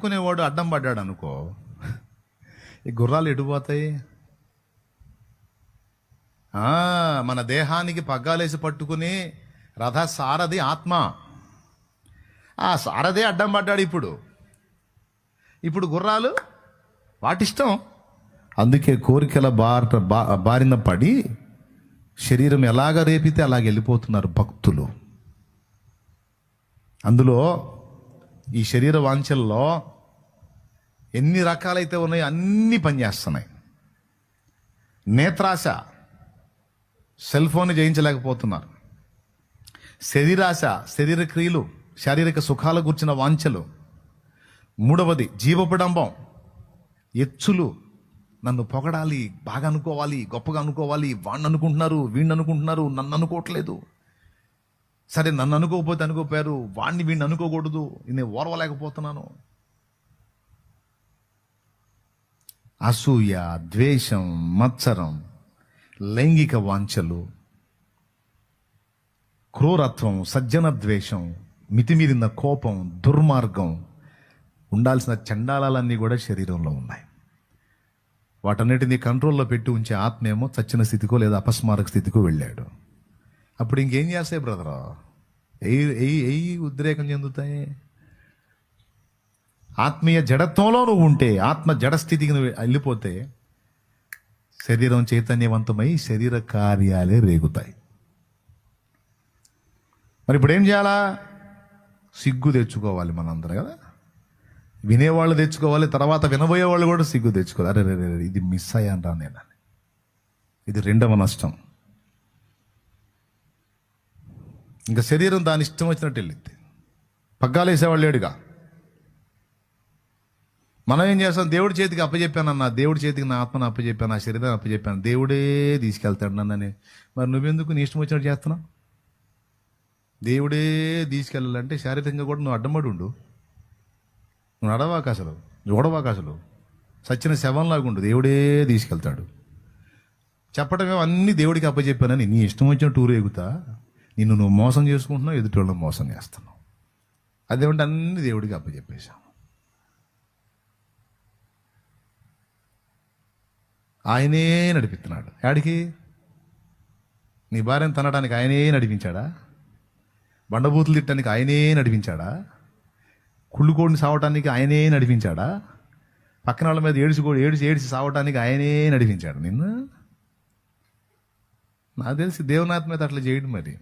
పట్టుకునేవాడు అడ్డం పడ్డాడు అనుకో, ఈ గుర్రాలు ఎటుపోతాయి? మన దేహానికి పగ్గాలేసి పట్టుకుని రథ సారథి ఆత్మ, ఆ సారథే అడ్డం పడ్డాడు. ఇప్పుడు గుర్రాలు వాటిష్టం. అందుకే కోరికల బారిన పడి శరీరం ఎలాగ రేపితే అలాగ వెళ్ళిపోతున్నారు భక్తులు. అందులో ఈ శరీర వాంఛల్లో ఎన్ని రకాలైతే ఉన్నాయో అన్నీ పనిచేస్తున్నాయి. నేత్రాశ, సెల్ ఫోన్ జయించలేకపోతున్నారు. శరీరాశ, శరీర క్రియలు, శారీరక సుఖాల గురించిన వాంఛలు. మూడవది జీవపడంబం, ఎచ్చులు. నన్ను పొగడాలి, బాగా అనుకోవాలి, గొప్పగా అనుకోవాలి. వాడిని అనుకుంటున్నారు, వీడిని అనుకుంటున్నారు, నన్ను అనుకోవట్లేదు. సరే, నన్ను అనుకోకపోతే అనుకోపోయారు, వాడిని వీడిని అనుకోకూడదు, నేను ఓర్వలేకపోతున్నాను. అసూయ, ద్వేషం, మత్సరం, లైంగిక వాంఛలు, క్రూరత్వం, సజ్జన ద్వేషం, మితిమీరిన కోపం, దుర్మార్గం. ఉండాల్సిన చండాలాలన్నీ కూడా శరీరంలో ఉన్నాయి. వాటన్నిటినీ కంట్రోల్లో పెట్టి ఉంచే ఆత్మేమో చచ్చిన స్థితికో లేదా అపస్మారక స్థితికో వెళ్ళాడు. అప్పుడు ఇంకేం చేస్తాయి బ్రదరా? ఉద్రేకం చెందుతాయి. ఆత్మీయ జడత్వంలో నువ్వు ఉంటే, ఆత్మ జడస్థితికి నువ్వు వెళ్ళిపోతే శరీరం చైతన్యవంతమై శరీర కార్యాలే రేగుతాయి. మరి ఇప్పుడు ఏం చేయాలా? సిగ్గు తెచ్చుకోవాలి మనందరం కదా. వినేవాళ్ళు తెచ్చుకోవాలి, తర్వాత వినబోయే వాళ్ళు కూడా సిగ్గు తెచ్చుకోవాలి. అరే ఇది మిస్ అయ్యాను రా నేను. ఇది రెండవ నష్టం. ఇంకా శరీరం దాని ఇష్టం వచ్చినట్టు వెళ్ళింది. పగ్గాలు వేసేవాళ్ళు లేడుగా. మనం ఏం చేస్తాం? దేవుడి చేతికి అప్పచెప్పానన్నా, దేవుడి చేతికి నా ఆత్మను అప్పచెప్పాను, నా శరీరాన్ని అప్పచెప్పాను, దేవుడే తీసుకెళ్తాడు నన్నని. మరి నువ్వెందుకు నీ ఇష్టం వచ్చినట్టు చేస్తున్నావు? దేవుడే తీసుకెళ్ళాలంటే శారీరకంగా కూడా నువ్వు అడ్డంపడి ఉండు. నువ్వు నడవాక, అసలు చూడవాక, అసలు సచ్చిన శవంలాగా ఉండు. దేవుడే తీసుకెళ్తాడు. చెప్పడమే అన్ని దేవుడికి అప్పచెప్పానని నీ ఇష్టం వచ్చిన టూర్ ఎగుతా నిన్ను నువ్వు మోసం చేసుకుంటున్నావు, ఎదుటి వాళ్ళని మోసం చేస్తున్నావు. అదేమంటే అన్ని దేవుడికి అప్పచెప్పేశాం. ఆయనే నడిపిస్తున్నాడు. యాడికి? నీ భార్యను తనడానికి ఆయనే నడిపించాడా? బండబూతులు తిట్టడానికి ఆయనే నడిపించాడా? కుళ్ళుకోడిని సావటానికి ఆయనే నడిపించాడా? పక్కన వాళ్ళ మీద ఏడిసి సావటానికి ఆయనే నడిపించాడు నిన్ను? నాకు తెలిసి దేవునాత్మ మీద అట్లా చేయడం మరి.